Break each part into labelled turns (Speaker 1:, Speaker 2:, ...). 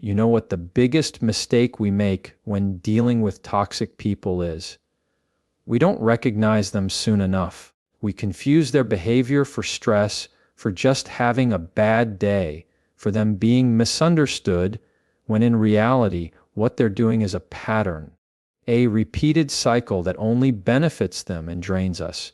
Speaker 1: You know what the biggest mistake we make when dealing with toxic people is? We don't recognize them soon enough. We confuse their behavior for stress, for just having a bad day, for them being misunderstood, when in reality, what they're doing is a pattern, a repeated cycle that only benefits them and drains us.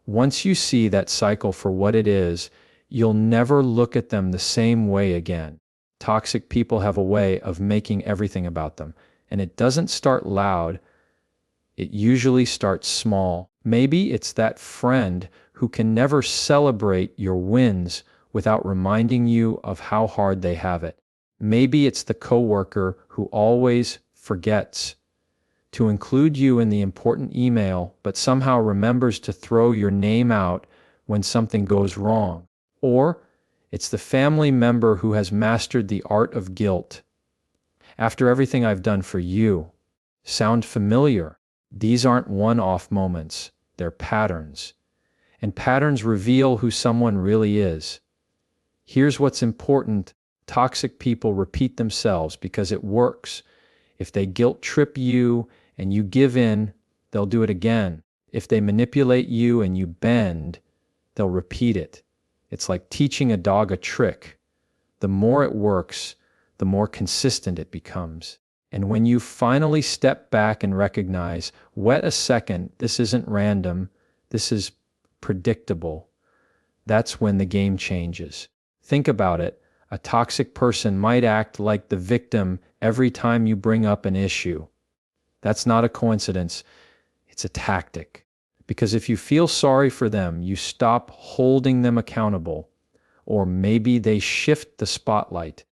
Speaker 1: Once you see that cycle for what it is, you'll never look at them the same way again. Toxic people have a way of making everything about them, and it doesn't start loud. It usually starts small. Maybe it's that friend who can never celebrate your wins without reminding you of how hard they have it. Maybe it's the coworker who always forgets to include you in the important email, but somehow remembers to throw your name out when something goes wrong. Or it's the family member who has mastered the art of guilt. After everything I've done for you, sound familiar? These aren't one-off moments, they're patterns. And patterns reveal who someone really is. Here's what's important: toxic people repeat themselves because it works. If they guilt trip you and you give in, they'll do it again. If they manipulate you and you bend, they'll repeat it. It's like teaching a dog a trick. The more it works, the more consistent it becomes. And when you finally step back and recognize, wait a second, this isn't random, this is predictable, that's when the game changes. Think about it. A toxic person might act like the victim every time you bring up an issue. That's not a coincidence. It's a tactic. Because if you feel sorry for them, you stop holding them accountable. Or maybe they shift the spotlight.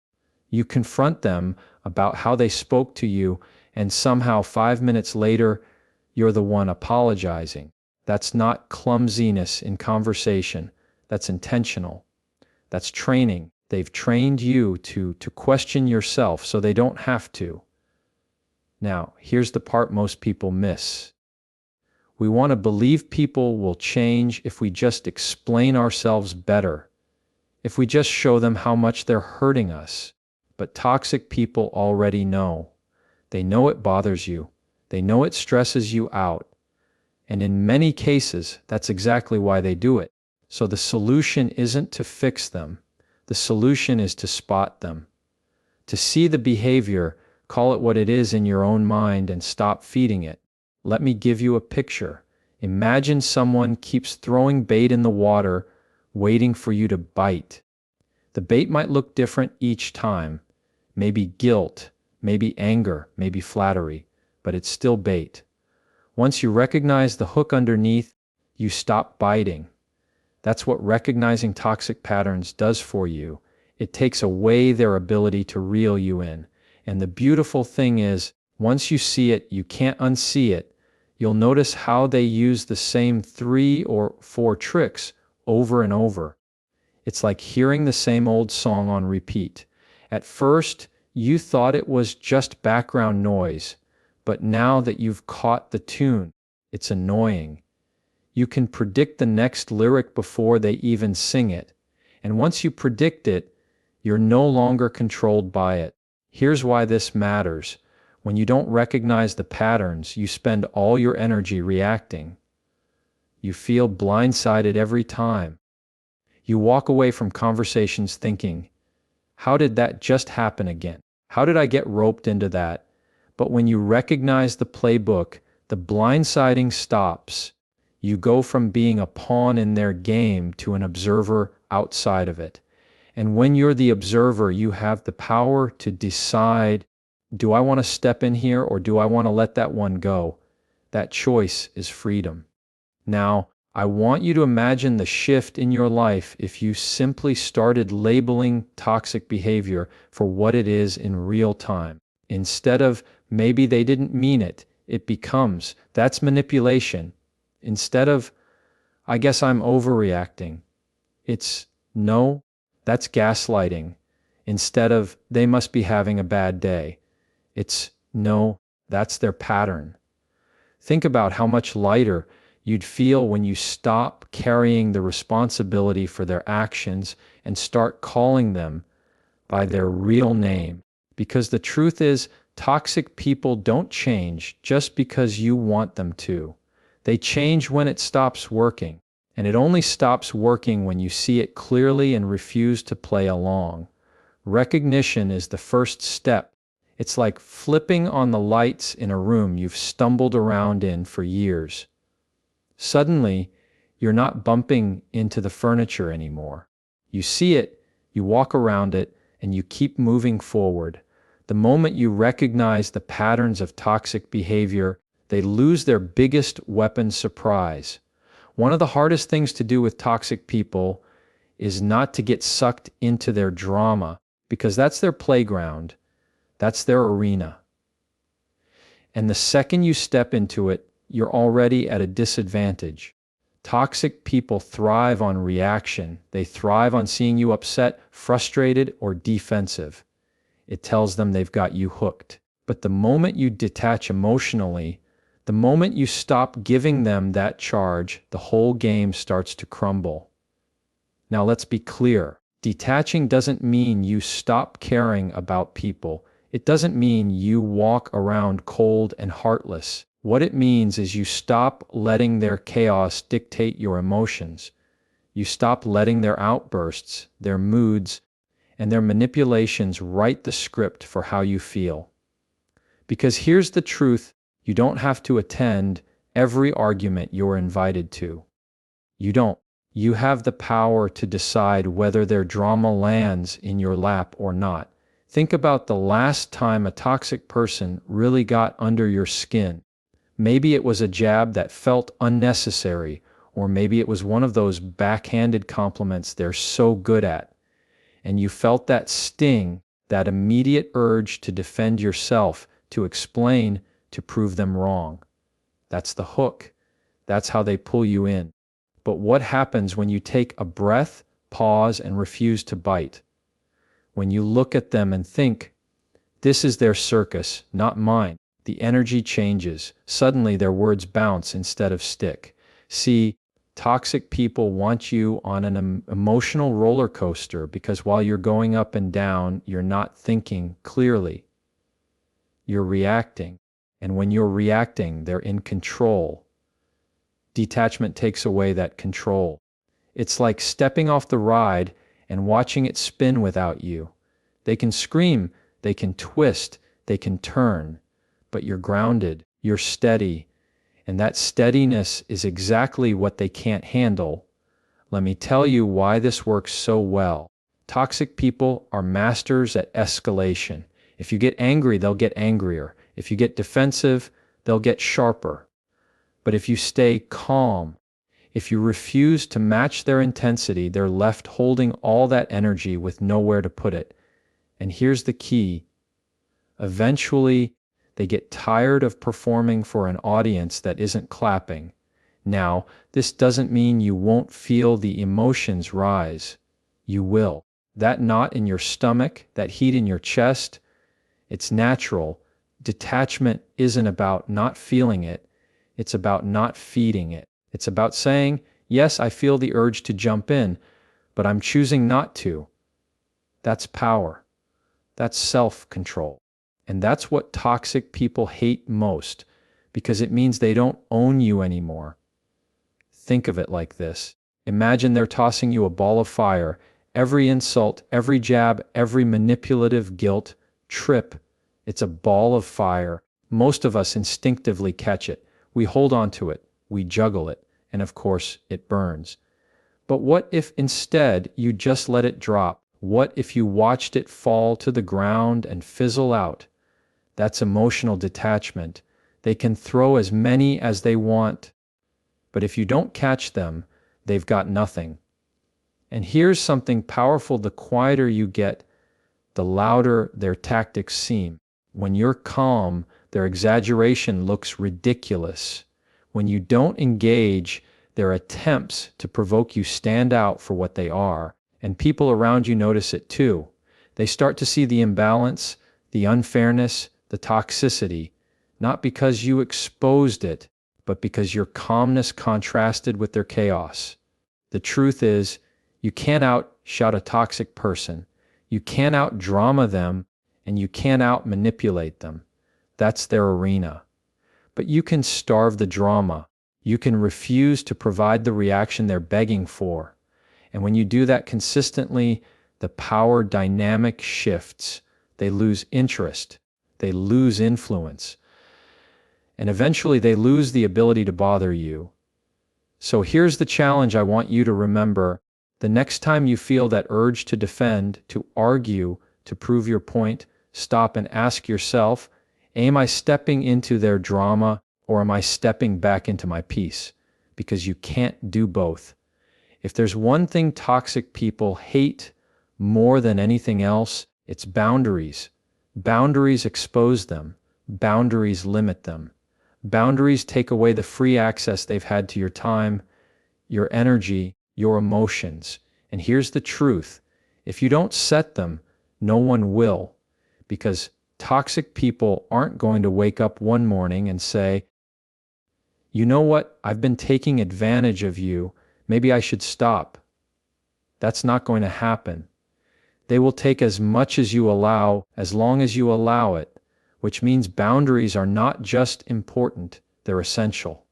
Speaker 1: You confront them about how they spoke to you, and somehow 5 minutes later, you're the one apologizing. That's not clumsiness in conversation. That's intentional. That's training. They've trained you to question yourself so they don't have to. Now, here's the part most people miss. We want to believe people will change if we just explain ourselves better, if we just show them how much they're hurting us. But toxic people already know. They know it bothers you. They know it stresses you out. And in many cases, that's exactly why they do it. So the solution isn't to fix them. The solution is to spot them. To see the behavior, call it what it is in your own mind, and stop feeding it. Let me give you a picture. Imagine someone keeps throwing bait in the water, waiting for you to bite. The bait might look different each time. Maybe guilt, maybe anger, maybe flattery, but it's still bait. Once you recognize the hook underneath, you stop biting. That's what recognizing toxic patterns does for you. It takes away their ability to reel you in. And the beautiful thing is, once you see it, you can't unsee it. You'll notice how they use the same 3 or 4 tricks over and over. It's like hearing the same old song on repeat. At first, you thought it was just background noise, but now that you've caught the tune, it's annoying. You can predict the next lyric before they even sing it. And once you predict it, you're no longer controlled by it. Here's why this matters. When you don't recognize the patterns, you spend all your energy reacting. You feel blindsided every time. You walk away from conversations thinking, how did that just happen again? How did I get roped into that? But when you recognize the playbook, the blindsiding stops. You go from being a pawn in their game to an observer outside of it. And when you're the observer, you have the power to decide, do I want to step in here or do I want to let that one go? That choice is freedom. Now, I want you to imagine the shift in your life if you simply started labeling toxic behavior for what it is in real time. Instead of, maybe they didn't mean it, it becomes, that's manipulation. Instead of, I guess I'm overreacting, it's, no, that's gaslighting. Instead of, they must be having a bad day, it's, no, that's their pattern. Think about how much lighter you'd feel when you stop carrying the responsibility for their actions and start calling them by their real name. Because the truth is, toxic people don't change just because you want them to. They change when it stops working, and it only stops working when you see it clearly and refuse to play along. Recognition is the first step. It's like flipping on the lights in a room you've stumbled around in for years. Suddenly, you're not bumping into the furniture anymore. You see it, you walk around it, and you keep moving forward. The moment you recognize the patterns of toxic behavior, they lose their biggest weapon: surprise. One of the hardest things to do with toxic people is not to get sucked into their drama, because that's their playground, that's their arena. And the second you step into it, you're already at a disadvantage. Toxic people thrive on reaction. They thrive on seeing you upset, frustrated, or defensive. It tells them they've got you hooked. But the moment you detach emotionally, the moment you stop giving them that charge, the whole game starts to crumble. Now let's be clear. Detaching doesn't mean you stop caring about people. It doesn't mean you walk around cold and heartless. What it means is you stop letting their chaos dictate your emotions. You stop letting their outbursts, their moods, and their manipulations write the script for how you feel. Because here's the truth: you don't have to attend every argument you're invited to. You don't. You have the power to decide whether their drama lands in your lap or not. Think about the last time a toxic person really got under your skin. Maybe it was a jab that felt unnecessary, or maybe it was one of those backhanded compliments they're so good at. And you felt that sting, that immediate urge to defend yourself, to explain, to prove them wrong. That's the hook. That's how they pull you in. But what happens when you take a breath, pause, and refuse to bite? When you look at them and think, this is their circus, not mine, the energy changes. Suddenly their words bounce instead of stick. See, toxic people want you on an emotional roller coaster because while you're going up and down, you're not thinking clearly. You're reacting. And when you're reacting, they're in control. Detachment takes away that control. It's like stepping off the ride and watching it spin without you. They can scream, they can twist, they can turn, but you're grounded, you're steady, and that steadiness is exactly what they can't handle. Let me tell you why this works so well. Toxic people are masters at escalation. If you get angry, they'll get angrier. If you get defensive, they'll get sharper. But if you stay calm, if you refuse to match their intensity, they're left holding all that energy with nowhere to put it. And here's the key. Eventually, they get tired of performing for an audience that isn't clapping. Now, this doesn't mean you won't feel the emotions rise. You will. That knot in your stomach, that heat in your chest, it's natural. Detachment isn't about not feeling it. It's about not feeding it. It's about saying, yes, I feel the urge to jump in, but I'm choosing not to. That's power. That's self-control. And that's what toxic people hate most, because it means they don't own you anymore. Think of it like this. Imagine they're tossing you a ball of fire. Every insult, every jab, every manipulative guilt, trip, it's a ball of fire. Most of us instinctively catch it. We hold on to it, we juggle it, and of course, it burns. But what if instead you just let it drop? What if you watched it fall to the ground and fizzle out? That's emotional detachment. They can throw as many as they want, but if you don't catch them, they've got nothing. And here's something powerful: the quieter you get, the louder their tactics seem. When you're calm, their exaggeration looks ridiculous. When you don't engage, their attempts to provoke you stand out for what they are, and people around you notice it too. They start to see the imbalance, the unfairness, the toxicity, not because you exposed it, but because your calmness contrasted with their chaos. The truth is, you can't outshout a toxic person. You can't out-drama them, and you can't out-manipulate them. That's their arena. But you can starve the drama. You can refuse to provide the reaction they're begging for. And when you do that consistently, the power dynamic shifts. They lose interest. They lose influence. And eventually they lose the ability to bother you. So here's the challenge I want you to remember. The next time you feel that urge to defend, to argue, to prove your point, stop and ask yourself, am I stepping into their drama or am I stepping back into my peace? Because you can't do both. If there's one thing toxic people hate more than anything else, it's boundaries. Boundaries expose them. Boundaries limit them. Boundaries take away the free access they've had to your time, your energy, your emotions. And here's the truth. If you don't set them, no one will. Because toxic people aren't going to wake up one morning and say, you know what, I've been taking advantage of you. Maybe I should stop. That's not going to happen. They will take as much as you allow, as long as you allow it, which means boundaries are not just important, they're essential.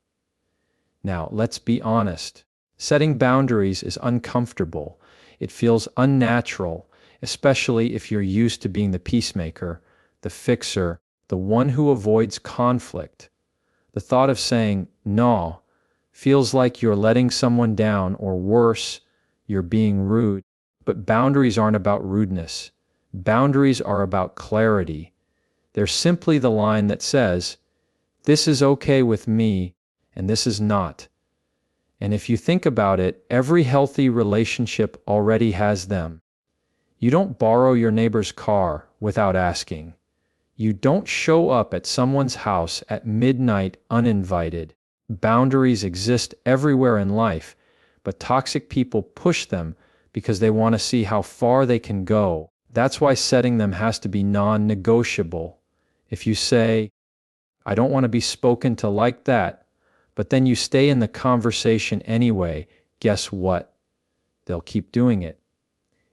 Speaker 1: Now, let's be honest. Setting boundaries is uncomfortable. It feels unnatural, especially if you're used to being the peacemaker, the fixer, the one who avoids conflict. The thought of saying, no, feels like you're letting someone down, or worse, you're being rude. But boundaries aren't about rudeness. Boundaries are about clarity. They're simply the line that says, this is okay with me, and this is not. And if you think about it, every healthy relationship already has them. You don't borrow your neighbor's car without asking. You don't show up at someone's house at midnight uninvited. Boundaries exist everywhere in life, but toxic people push them because they want to see how far they can go. That's why setting them has to be non-negotiable. If you say, I don't want to be spoken to like that, but then you stay in the conversation anyway, guess what? They'll keep doing it.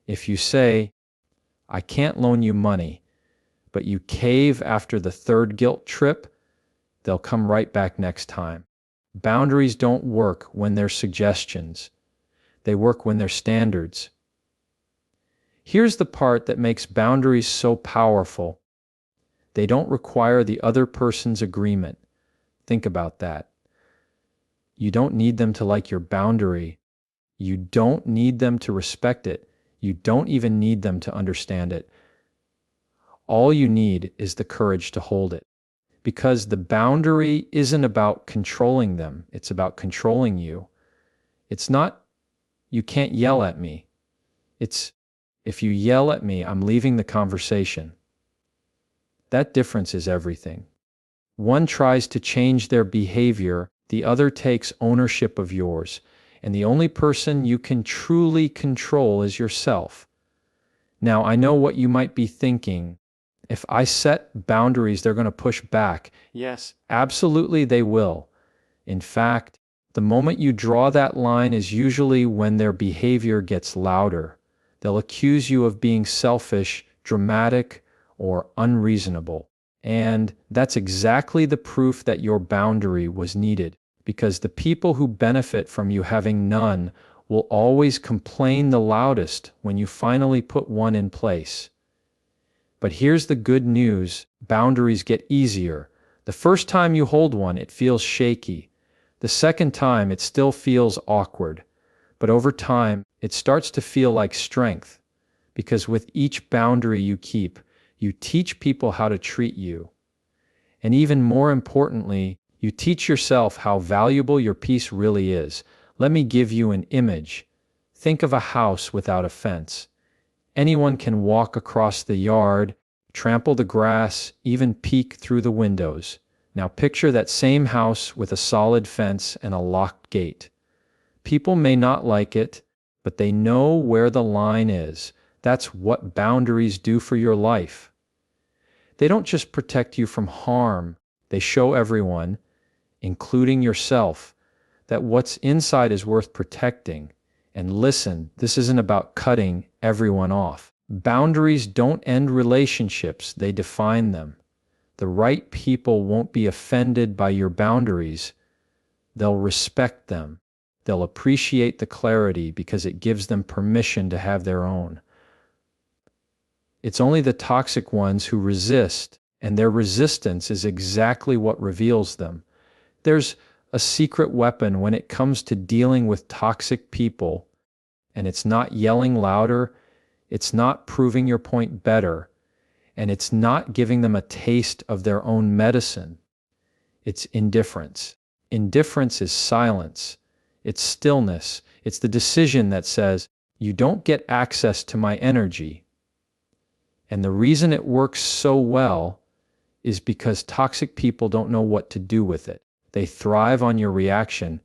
Speaker 1: If you say, I can't loan you money, but you cave after the third guilt trip, they'll come right back next time. Boundaries don't work when they're suggestions. They work when they're standards. Here's the part that makes boundaries so powerful. They don't require the other person's agreement. Think about that. You don't need them to like your boundary. You don't need them to respect it. You don't even need them to understand it. All you need is the courage to hold it. Because the boundary isn't about controlling them. It's about controlling you. It's not, you can't yell at me. It's, if you yell at me, I'm leaving the conversation. That difference is everything. One tries to change their behavior, the other takes ownership of yours, and the only person you can truly control is yourself. Now, I know what you might be thinking. If I set boundaries, they're going to push back. Yes, absolutely they will. In fact, the moment you draw that line is usually when their behavior gets louder. They'll accuse you of being selfish, dramatic, or unreasonable. And that's exactly the proof that your boundary was needed, because the people who benefit from you having none will always complain the loudest when you finally put one in place. But here's the good news, boundaries get easier. The first time you hold one, it feels shaky. The second time, it still feels awkward. But over time, it starts to feel like strength, because with each boundary you keep, you teach people how to treat you. And even more importantly, you teach yourself how valuable your peace really is. Let me give you an image. Think of a house without a fence. Anyone can walk across the yard, trample the grass, even peek through the windows. Now picture that same house with a solid fence and a locked gate. People may not like it, but they know where the line is. That's what boundaries do for your life. They don't just protect you from harm, they show everyone, including yourself, that what's inside is worth protecting. And listen, this isn't about cutting everyone off. Boundaries don't end relationships, they define them. The right people won't be offended by your boundaries. They'll respect them. They'll appreciate the clarity because it gives them permission to have their own. It's only the toxic ones who resist, and their resistance is exactly what reveals them. There's a secret weapon when it comes to dealing with toxic people, and it's not yelling louder, it's not proving your point better, and it's not giving them a taste of their own medicine. It's indifference. Indifference is silence. It's stillness. It's the decision that says, you don't get access to my energy. And the reason it works so well is because toxic people don't know what to do with it. They thrive on your reaction.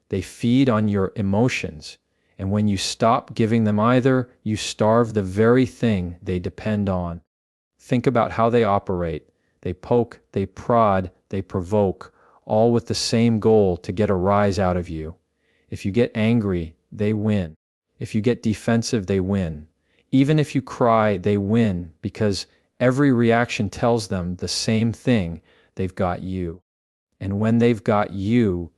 Speaker 1: They feed on your emotions. And when you stop giving them either, you starve the very thing they depend on. Think about how they operate. They poke, they prod, they provoke, all with the same goal to get a rise out of you. If you get angry, they win. If you get defensive, they win. Even if you cry, they win because every reaction tells them the same thing: they've got you. And when they've got you,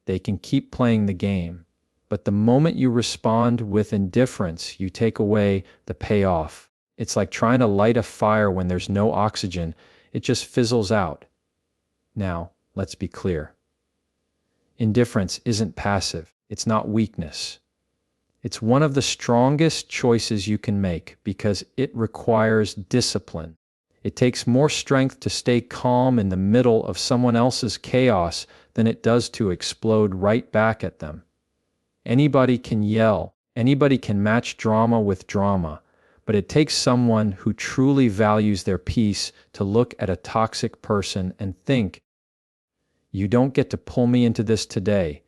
Speaker 1: they can keep playing the game. But the moment you respond with indifference, you take away the payoff. It's like trying to light a fire when there's no oxygen. It just fizzles out. Now, let's be clear. Indifference isn't passive. It's not weakness. It's one of the strongest choices you can make because it requires discipline. It takes more strength to stay calm in the middle of someone else's chaos than it does to explode right back at them. Anybody can yell. Anybody can match drama with drama. But it takes someone who truly values their peace to look at a toxic person and think, you don't get to pull me into this today.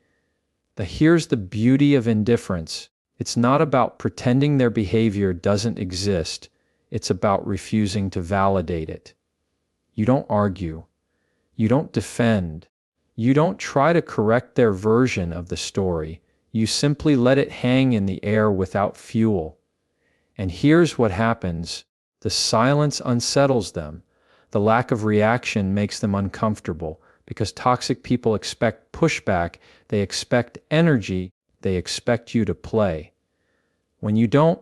Speaker 1: Here's the beauty of indifference. It's not about pretending their behavior doesn't exist. It's about refusing to validate it. You don't argue. You don't defend. You don't try to correct their version of the story. You simply let it hang in the air without fuel. And here's what happens. The silence unsettles them. The lack of reaction makes them uncomfortable because toxic people expect pushback, they expect energy, they expect you to play. When you don't,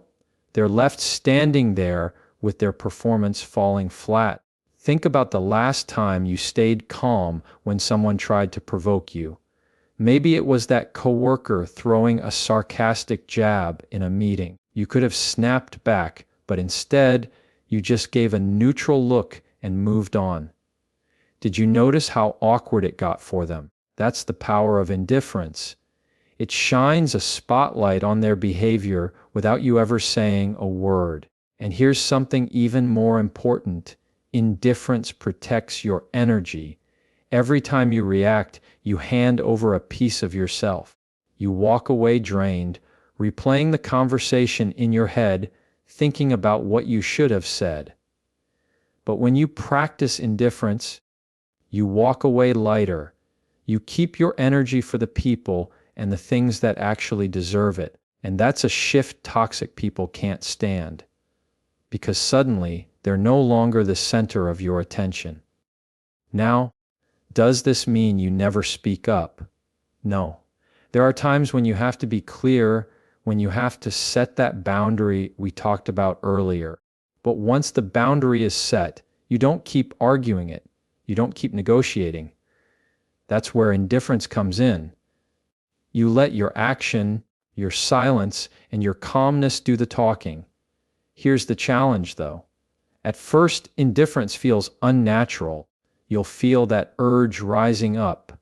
Speaker 1: they're left standing there with their performance falling flat. Think about the last time you stayed calm when someone tried to provoke you. Maybe it was that coworker throwing a sarcastic jab in a meeting. You could have snapped back, but instead, you just gave a neutral look and moved on. Did you notice how awkward it got for them? That's the power of indifference. It shines a spotlight on their behavior without you ever saying a word. And here's something even more important. Indifference protects your energy. Every time you react, you hand over a piece of yourself. You walk away drained, replaying the conversation in your head, thinking about what you should have said. But when you practice indifference, you walk away lighter. You keep your energy for the people and the things that actually deserve it. And that's a shift toxic people can't stand. Because suddenly, they're no longer the center of your attention. Now, does this mean you never speak up? No. There are times when you have to be clear, when you have to set that boundary we talked about earlier. But once the boundary is set, you don't keep arguing it. You don't keep negotiating. That's where indifference comes in. You let your action, your silence, and your calmness do the talking. Here's the challenge, though. At first, indifference feels unnatural. You'll feel that urge rising up.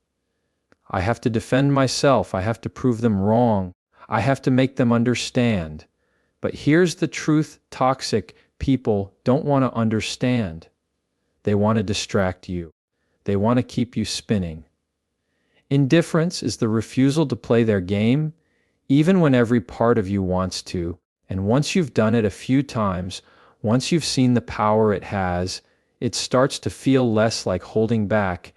Speaker 1: I have to defend myself. I have to prove them wrong. I have to make them understand. But here's the truth: toxic people don't want to understand. They want to distract you. They want to keep you spinning. Indifference is the refusal to play their game, even when every part of you wants to. And once you've done it a few times, once you've seen the power it has, it starts to feel less like holding back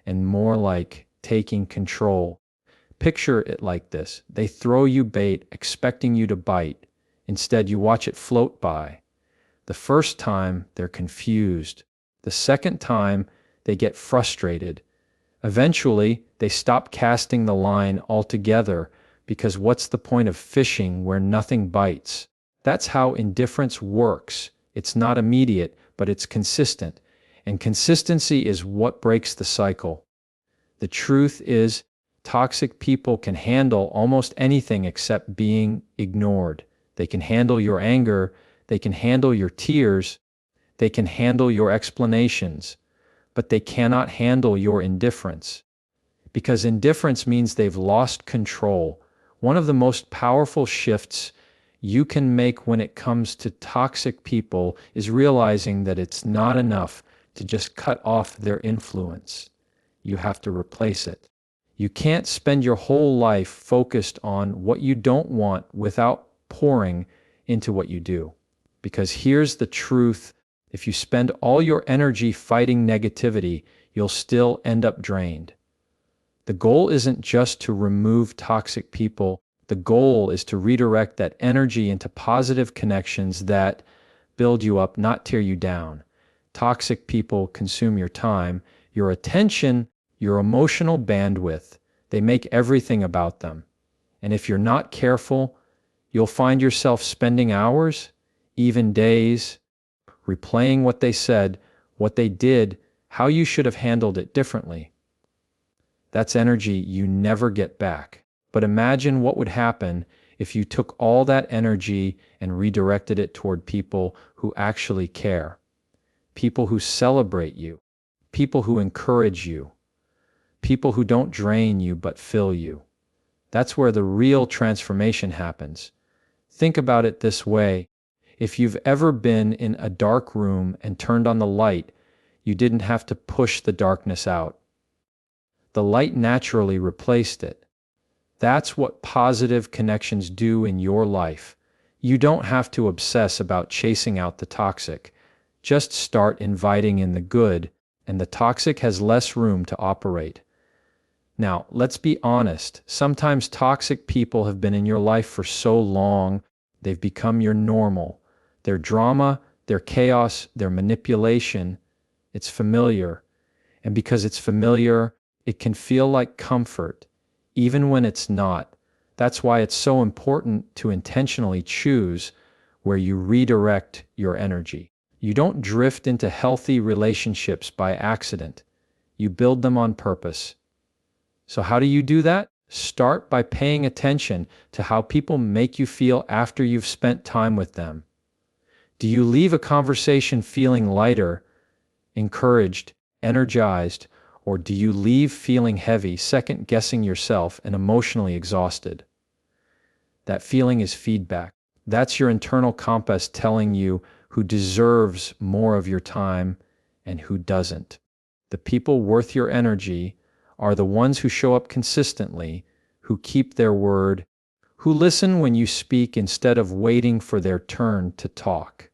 Speaker 1: and more like taking control. Picture it like this. They throw you bait, expecting you to bite. Instead, you watch it float by. The first time, they're confused. The second time, they get frustrated. Eventually, they stop casting the line altogether because what's the point of fishing where nothing bites? That's how indifference works. It's not immediate, but it's consistent. And consistency is what breaks the cycle. The truth is, toxic people can handle almost anything except being ignored. They can handle your anger, they can handle your tears, they can handle your explanations, but they cannot handle your indifference. Because indifference means they've lost control. One of the most powerful shifts you can make when it comes to toxic people is realizing that it's not enough to just cut off their influence. You have to replace it. You can't spend your whole life focused on what you don't want without pouring into what you do. Because here's the truth. If you spend all your energy fighting negativity, you'll still end up drained. The goal isn't just to remove toxic people. The goal is to redirect that energy into positive connections that build you up, not tear you down. Toxic people consume your time, your attention, your emotional bandwidth. They make everything about them. And if you're not careful, you'll find yourself spending hours, even days, replaying what they said, what they did, how you should have handled it differently. That's energy you never get back. But imagine what would happen if you took all that energy and redirected it toward people who actually care, people who celebrate you, people who encourage you, people who don't drain you but fill you. That's where the real transformation happens. Think about it this way. If you've ever been in a dark room and turned on the light, you didn't have to push the darkness out. The light naturally replaced it. That's what positive connections do in your life. You don't have to obsess about chasing out the toxic. Just start inviting in the good, and the toxic has less room to operate. Now, let's be honest. Sometimes toxic people have been in your life for so long, they've become your normal. Their drama, their chaos, their manipulation, it's familiar. And because it's familiar, it can feel like comfort, even when it's not. That's why it's so important to intentionally choose where you redirect your energy. You don't drift into healthy relationships by accident. You build them on purpose. So how do you do that? Start by paying attention to how people make you feel after you've spent time with them. Do you leave a conversation feeling lighter, encouraged, energized, or do you leave feeling heavy, second-guessing yourself, and emotionally exhausted? That feeling is feedback. That's your internal compass telling you who deserves more of your time and who doesn't. The people worth your energy are the ones who show up consistently, who keep their word, who listen when you speak instead of waiting for their turn to talk.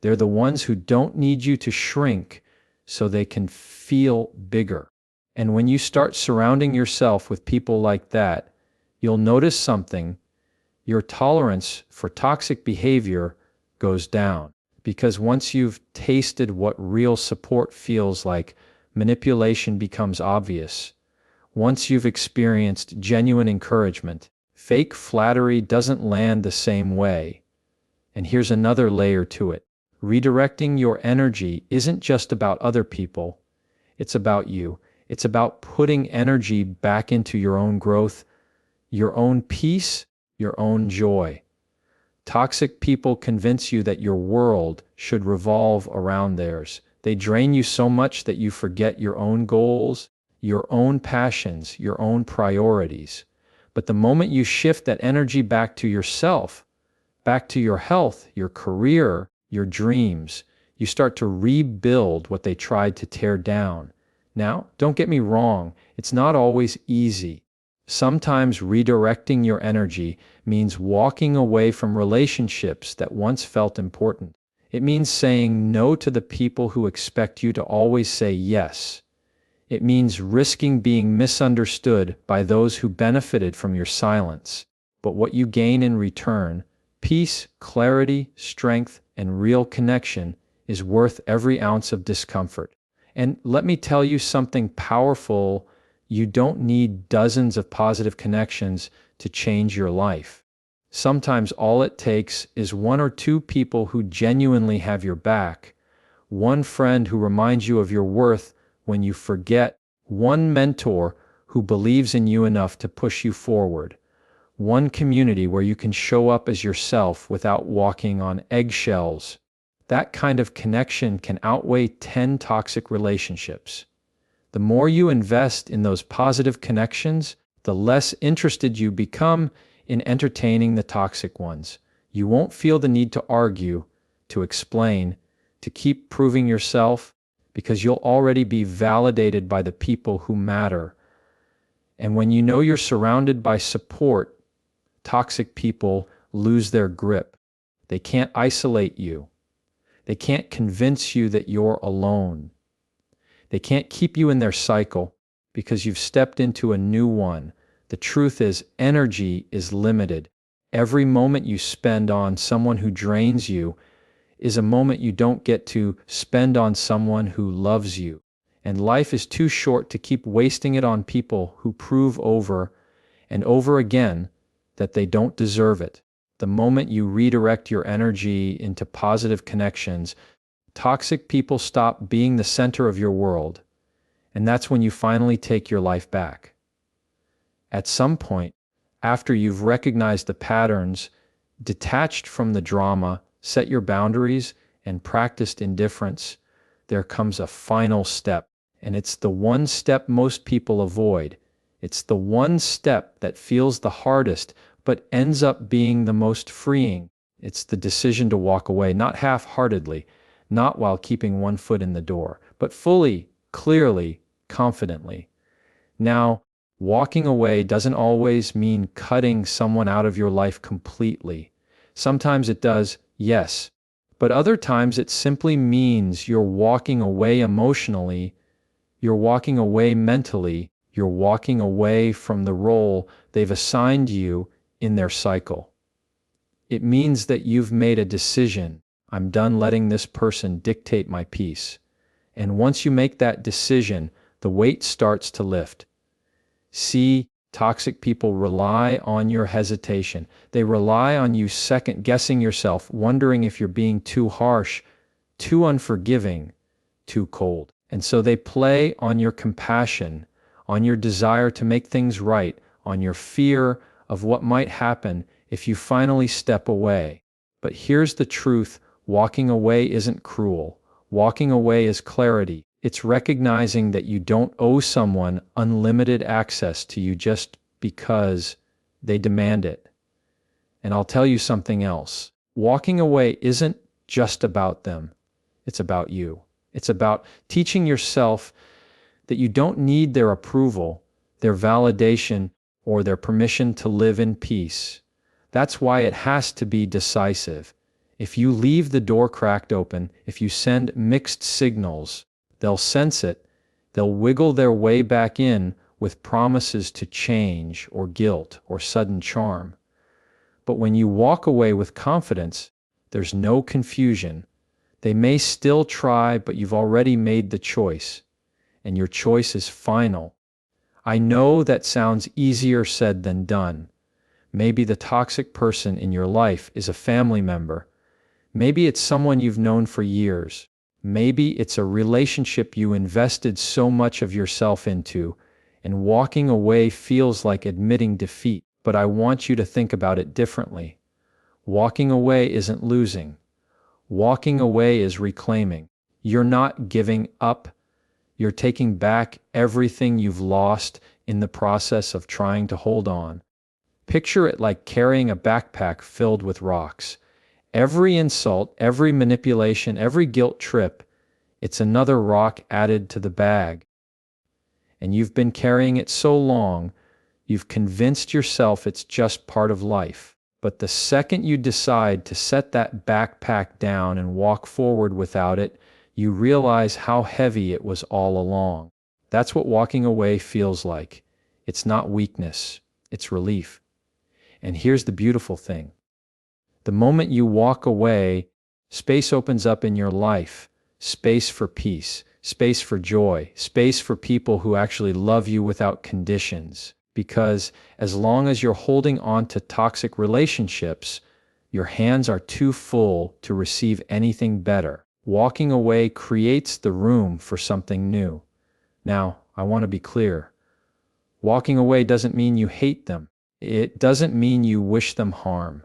Speaker 1: They're the ones who don't need you to shrink so they can feel bigger. And when you start surrounding yourself with people like that, you'll notice something. Your tolerance for toxic behavior goes down. Because once you've tasted what real support feels like, manipulation becomes obvious. Once you've experienced genuine encouragement, fake flattery doesn't land the same way. And here's another layer to it. Redirecting your energy isn't just about other people. It's about you. It's about putting energy back into your own growth, your own peace, your own joy. Toxic people convince you that your world should revolve around theirs. They drain you so much that you forget your own goals, your own passions, your own priorities. But the moment you shift that energy back to yourself, back to your health, your career, your dreams, you start to rebuild what they tried to tear down. Now, don't get me wrong, it's not always easy. Sometimes redirecting your energy means walking away from relationships that once felt important. It means saying no to the people who expect you to always say yes. It means risking being misunderstood by those who benefited from your silence. But what you gain in return, Peace, clarity, strength, and real connection is worth every ounce of discomfort. And let me tell you something powerful. You don't need dozens of positive connections to change your life. Sometimes all it takes is one or two people who genuinely have your back, one friend who reminds you of your worth when you forget, one mentor who believes in you enough to push you forward, one community where you can show up as yourself without walking on eggshells. That kind of connection can outweigh 10 toxic relationships. The more you invest in those positive connections, the less interested you become in entertaining the toxic ones. You won't feel the need to argue, to explain, to keep proving yourself, because you'll already be validated by the people who matter. And when you know you're surrounded by support, toxic people lose their grip. They can't isolate you. They can't convince you that you're alone. They can't keep you in their cycle because you've stepped into a new one. The truth is, energy is limited. Every moment you spend on someone who drains you is a moment you don't get to spend on someone who loves you. And life is too short to keep wasting it on people who prove over and over again that they don't deserve it. The moment you redirect your energy into positive connections, toxic people stop being the center of your world, and that's when you finally take your life back. At some point, after you've recognized the patterns, detached from the drama, set your boundaries, and practiced indifference, there comes a final step, and it's the one step most people avoid. It's the one step that feels the hardest, but ends up being the most freeing. It's the decision to walk away, not half-heartedly, not while keeping one foot in the door, but fully, clearly, confidently. Now, walking away doesn't always mean cutting someone out of your life completely. Sometimes it does, yes, but other times it simply means you're walking away emotionally, you're walking away mentally, you're walking away from the role they've assigned you in their cycle. It means that you've made a decision. I'm done letting this person dictate my peace. And once you make that decision, the weight starts to lift. See, toxic people rely on your hesitation. They rely on you second-guessing yourself, wondering if you're being too harsh, too unforgiving, too cold. And so they play on your compassion, on your desire to make things right, on your fear of what might happen if you finally step away. But here's the truth: walking away isn't cruel. Walking away is clarity. It's recognizing that you don't owe someone unlimited access to you just because they demand it. And I'll tell you something else. Walking away isn't just about them. It's about you. It's about teaching yourself that you don't need their approval, their validation, or their permission to live in peace. That's why it has to be decisive. If you leave the door cracked open, if you send mixed signals, they'll sense it, they'll wiggle their way back in with promises to change or guilt or sudden charm. But when you walk away with confidence, there's no confusion. They may still try, but you've already made the choice, and your choice is final. I know that sounds easier said than done. Maybe the toxic person in your life is a family member. Maybe it's someone you've known for years. Maybe it's a relationship you invested so much of yourself into, and walking away feels like admitting defeat. But I want you to think about it differently. Walking away isn't losing. Walking away is reclaiming. You're not giving up. You're taking back everything you've lost in the process of trying to hold on. Picture it like carrying a backpack filled with rocks. Every insult, every manipulation, every guilt trip, it's another rock added to the bag. And you've been carrying it so long, you've convinced yourself it's just part of life. But the second you decide to set that backpack down and walk forward without it, you realize how heavy it was all along. That's what walking away feels like. It's not weakness, it's relief. And here's the beautiful thing. The moment you walk away, space opens up in your life. Space for peace, space for joy, space for people who actually love you without conditions. Because as long as you're holding on to toxic relationships, your hands are too full to receive anything better. Walking away creates the room for something new. Now, I want to be clear. Walking away doesn't mean you hate them. It doesn't mean you wish them harm.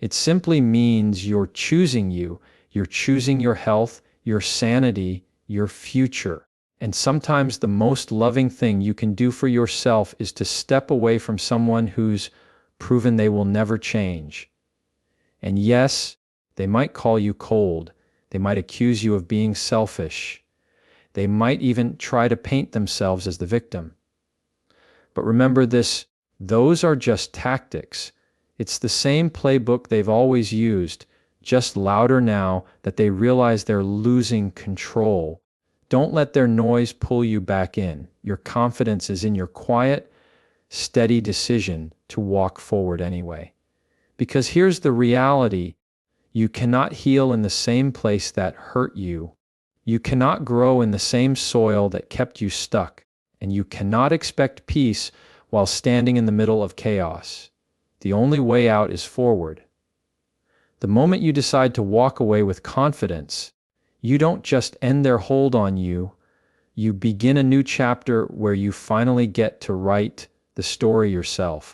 Speaker 1: It simply means you're choosing you. You're choosing your health, your sanity, your future. And sometimes the most loving thing you can do for yourself is to step away from someone who's proven they will never change. And yes, they might call you cold. They might accuse you of being selfish. They might even try to paint themselves as the victim. But remember this, those are just tactics. It's the same playbook they've always used, just louder now that they realize they're losing control. Don't let their noise pull you back in. Your confidence is in your quiet, steady decision to walk forward anyway. Because here's the reality. You cannot heal in the same place that hurt you. You cannot grow in the same soil that kept you stuck. And you cannot expect peace while standing in the middle of chaos. The only way out is forward. The moment you decide to walk away with confidence, you don't just end their hold on you, you begin a new chapter where you finally get to write the story yourself.